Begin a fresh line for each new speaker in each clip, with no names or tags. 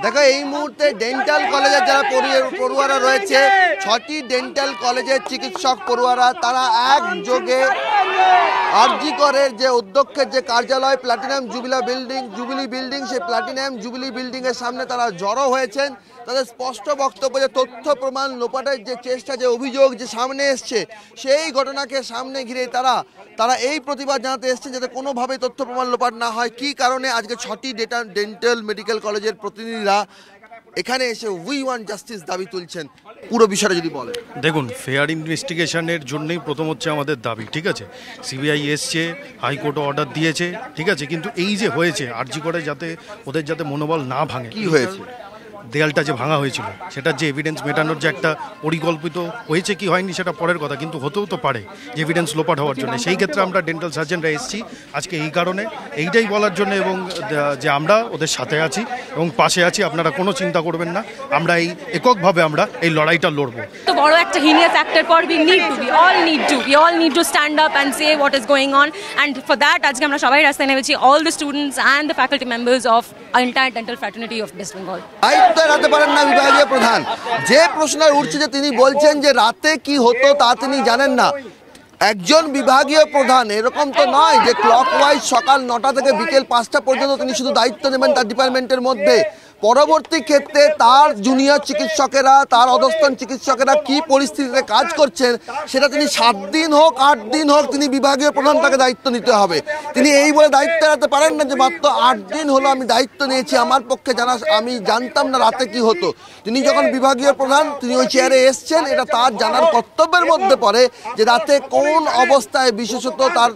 দেখো এই মুহূর্তে ডেন্টাল কলেজের যারা পড়ুয়ারা রয়েছে, 6টি ডেন্টাল কলেজের চিকিৎসক পড়ুয়ারা তারা একযোগে আরজি করের যে অধ্যক্ষের যে কার্যালয় প্লাটিনাম জুবিলি বিল্ডিং সেই প্লাটিনাম জুবিলি বিল্ডিং এর সামনে তারা জড়ো হয়েছেন। তাদের স্পষ্ট বক্তব্য যে তথ্য প্রমাণ লোপাটের যে চেষ্টা, যে অভিযোগ যে সামনে এসছে, সেই ঘটনাকে সামনে ঘিরে তারা এই প্রতিবাদ জানাতে এসছেন যাতে কোনোভাবেই তথ্য প্রমাণ লোপাট না হয়। কি কারণে আজকে 6টি ডেন্টাল মেডিকেল কলেজের প্রতিনিধিরা এখানে এসে উই ওয়ান্ট জাস্টিস দাবি তুলছেন, পুরো বিষয়টা যদি বলেন।
দেখুন, ফেয়ার ইনভেস্টিগেশনের জন্যই প্রথম হচ্ছে আমাদের দাবি, ঠিক আছে? সিবিআই এসছে, হাইকোর্ট অর্ডার দিয়েছে, ঠিক আছে, কিন্তু এই যে হয়েছে আরজি করে ওদের যাতে মনোবল না ভাঙে।
কি হয়েছে?
দেয়ালটা যে ভাঙা হয়েছিল সেটার যে এভিডেন্স মেটানোর যে একটা পরিকল্পিত হয়েছে কি হয়নি সেটা পরের কথা, কিন্তু হতেও তো পারে যে এভিডেন্স লোপাট হওয়ার জন্য। সেই ক্ষেত্রে আমরা ডেন্টাল সার্জনরা এসেছি আজকে এই কারণে, এইটাই বলার জন্য, এবং যে আমরা ওদের সাথে আছি এবং পাশে আছি, আপনারা কোনো চিন্তা করবেন না, আমরা এই এককভাবে আমরা এই লড়াইটা লড়বো।
তো বড় একটা হিনিয়াস অ্যাক্টের পর we all need to stand up and say what is going on, and for that আজকে আমরা সবাই রাস্তায় নেমেছি, all the students and the faculty members of entire dental fraternity of West Bengal.
রাতে পারেন না বিভাগীয় প্রধান, যে প্রশ্ন উঠছে যে তিনি বলছেন যে রাতে কি হতো তা তিনি জানেন না। একজন বিভাগীয় প্রধান এরকম তো নয় যে ক্লকওয়াইজ সকাল 9টা থেকে বিকেল 5টা পর্যন্ত তিনি শুধু দায়িত্ব নেবেন তার ডিপার্টমেন্টের মধ্যে। পরবর্তী ক্ষেত্রে তার জুনিয়র চিকিৎসকেরা, তার অধস্তন চিকিৎসকেরা কি পরিস্থিতিতে কাজ করছেন সেটা তিনি 7 দিন হোক 8 দিন হোক তিনি বিভাগীয় প্রধান তাকে দায়িত্ব নিতে হবে। তিনি এই বলে দায়িত্ব এড়াতে পারেন না যে মাত্র 8 দিন হলো আমি দায়িত্ব নিয়েছি, আমার পক্ষে আমি জানতাম না রাতে কি হতো। তিনি যখন বিভাগীয় প্রধান, তিনি ওই চেয়ারে এসছেন, এটা তার জানার কর্তব্যের মধ্যে পড়ে যে রাতে কোন অবস্থায় বিশেষত তার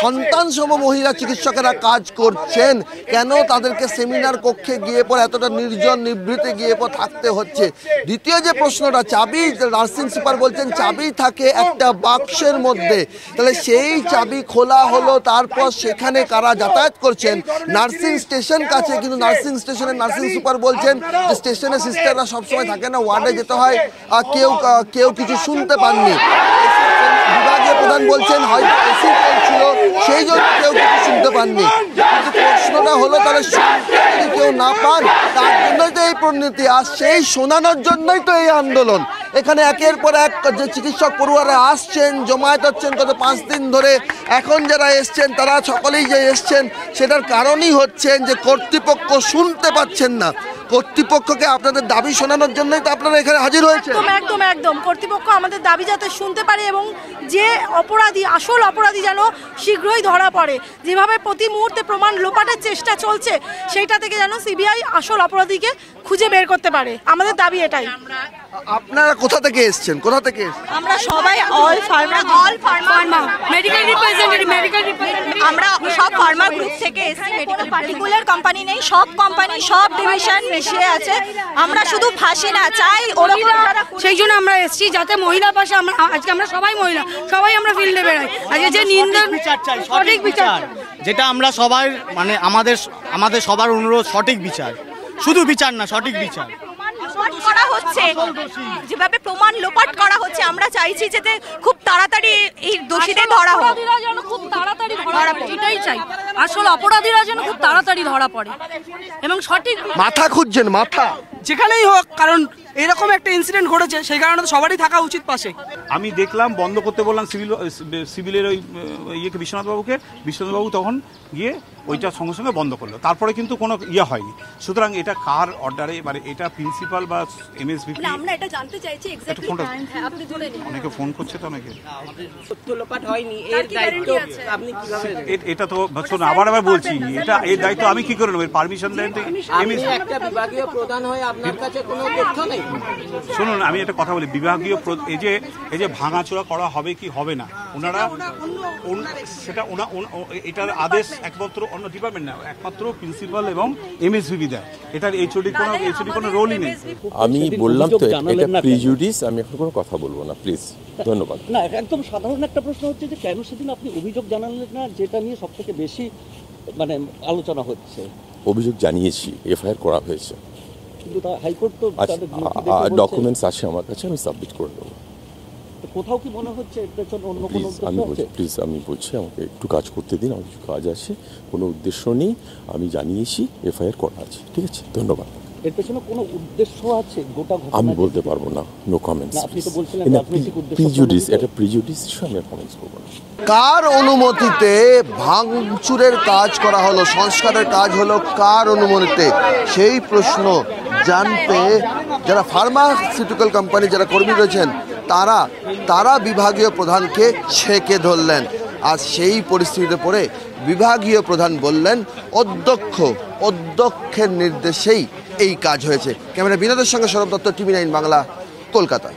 সন্তানসম মহিলা চিকিৎসকেরা কাজ করছেন, কেন তাদেরকে সেমিনার কক্ষে গিয়ে পরে এতটা নির্জন নিভৃতে গিয়ে পর থাকতে হচ্ছে। দ্বিতীয় যে প্রশ্নটা, চাবি, নার্সিং সুপার বলছেন চাবি থাকে একটা বাক্সের মধ্যে, তাহলে সেই চাবি খোলা হলো, তারপর সেখানে কারা যাতায়াত করছেন? নার্সিং স্টেশন কাছে, কিন্তু নার্সিং স্টেশনের নার্সিং সুপার বলছেন যে স্টেশনের সিস্টাররা সবসময় থাকে না, ওয়ার্ডে যেতে হয়, কেউ কিছু শুনতে পাননি। বিভাগীয় প্রধান বলছেন হয়তো এসি চলছিল সেই জন্য কেউ কিছু শুনতে পাননি। কিন্তু প্রশ্নটা হলো তাহলে যদি কেউ না পান তার জন্যই তো এই পরিণতি, আর সেই শোনানোর জন্যই তো এই আন্দোলন। এখানে একের পর এক যে চিকিৎসক পড়ুয়ারা আসছেন, জমায়েত হচ্ছেন গত 5 দিন ধরে, এখন যারা এসছেন তারা সকলেই যে এসছেন সেটার কারণই হচ্ছেন যে কর্তৃপক্ষ শুনতে পাচ্ছেন না। কর্তৃপক্ষকে আপনাদের দাবি শোনানোর জন্যই তো আপনারা এখানে হাজির হয়েছেন।
একদম কর্তৃপক্ষ আমাদের দাবি যাতে শুনতে পারে এবং যে অপরাধী, আসল অপরাধী যেন শীঘ্রই ধরা পড়ে। যেভাবে প্রতি মুহূর্তে প্রমাণ লোপাটের চেষ্টা চলছে সেইটা থেকে যেন সিবিআই আসল অপরাধীকে খুঁজে বের করতে পারে, আমাদের দাবি এটাই।
আপনারা কোথা থেকে এসেছেন?
আমরা সবাই অল ফার্মা মেডিকেল রিপ্রেজেন্টেটিভ, আমরা সব ফার্মা গ্রুপ থেকে এসেছি। মেডিকেল পার্টিকুলার কোম্পানি নেই, সব কোম্পানি, সব ডিভিশন মিশিয়ে আছে। আমরা শুধু ফাঁসি না চাই, সেই জন্য আমরা এসেছি যাতে মহিলা পাশে আজকে আমরা সবাই মহিলা, সবাই আমরা ফিল্ডে বেরোই। আজকে যে নিন্দন সঠিক বিচার,
যেটা আমরা সবাই মানে আমাদের সবার অনুরোধ, সঠিক বিচার, শুধু বিচার না, সঠিক বিচার
করা হচ্ছে। যেভাবে প্রমাণ লোপাট করা হচ্ছে, আমরা চাইছি যাতে খুব তাড়াতাড়ি এই দোষীদের ধরা হোক,
খুব তাড়াতাড়ি ধরা পড়ে, এটাই চাই। আসল অপরাধীরা যেন খুব তাড়াতাড়ি ধরা পড়ে এবং সঠিক
মাথা খুঁজছেন, মাথা
যেখানেই হোক, কারণ এরকম একটা ইনসিডেন্ট ঘটেছে, সেই কারণে তো সবারই থাকা উচিত পাশে।
আমি দেখলাম, বন্ধ করতে বললাম সিভিলের ওই ইয়েকে, বিশ্বনাথবাবু তখন গিয়ে ওইটা সঙ্গে সঙ্গে বন্ধ করলো, তারপরে কিন্তু কোনো ইয়ে হয়নি। সুতরাং এটা কার অর্ডারে, মানে এটা প্রিন্সিপাল বা এমএসভিপি,
আমরা এটা জানতে চাইছি এক্স্যাক্টলি আপনি বলে দিন।
অনেকে ফোন করছে তো, অনেকে
তথ্য লোপাট হয়নি, এর দায়িত্ব আপনি কিভাবে?
এটা তো শোনো, আবার বলছি, এটা এর দায়িত্ব আমি কি করে নেব? পারমিশন দেন
একটা বিভাগীয় প্রধান হয়ে আপনার কাছে কোনো তথ্য নেই?
শুনুন, আমি একটা কথা বলি, বিভাগীয় এই যে ভাঙাচোরা করা হবে কি হবে না, ওনারা সেটা এটার আদেশ একমাত্র অন্য ডিপার্টমেন্ট না, একমাত্র প্রিন্সিপাল এবং এমএসভিপি দেয়। এটার এইচওডির কোনো রোলই নেই।
আমি বললাম তো এটা প্রিজুডিস, আমি এখন কোনো কথা বলবো না, প্লিজ। ধন্যবাদ।
না, একদম সাধারণ একটা প্রশ্ন হচ্ছে যে কেন সেদিন আপনি অভিযোগ জানালেন না, যেটা নিয়ে সবথেকে বেশি মানে আলোচনা হচ্ছে?
অভিযোগ জানিয়েছি, এফআইআর করা হয়েছে,
কিন্তু হাইকোর্ট তো
ডকুমেন্টস আছে আমার কাছে, আমি সাবমিট করে দেবো।
কোথাও কি মনে হচ্ছে এর পেছনে অন্য কোনো উদ্দেশ্য আছে?
প্লিজ আমি বলছি, আমাকে একটু কাজ করতে দিন, আমার কিছু কাজ আছে, কোনো উদ্দেশ্য নেই, আমি জানিয়েছি, এফআইআর করা আছে, ঠিক আছে? ধন্যবাদ।
এর পেছনে কোনো উদ্দেশ্য আছে গোটা ঘটনা?
আমি বলতে পারবো না, নো কমেন্টস।
না, আপনি তো বলছিলেন রাজনৈতিক উদ্দেশ্য
প্রিজুডিস, এটা প্রিজুডিস আমি কমেন্টস করবো না।
কার অনুমতিতে ভাঙচুরের কাজ করা হলো, সংস্কারের কাজ হলো কার অনুমতিতে, সেই প্রশ্ন জানতে যারা ফার্মাসিউটিক্যাল কোম্পানি যারা কর্মী রয়েছেন তারা বিভাগীয় প্রধানকে ছেঁকে ধরলেন। আর সেই পরিস্থিতিতে পড়ে বিভাগীয় প্রধান বললেন অধ্যক্ষের নির্দেশেই এই কাজ হয়েছে। ক্যামেরা বিনোদের সঙ্গে সৌরভ দত্ত, টিভি 9 বাংলা, কলকাতা।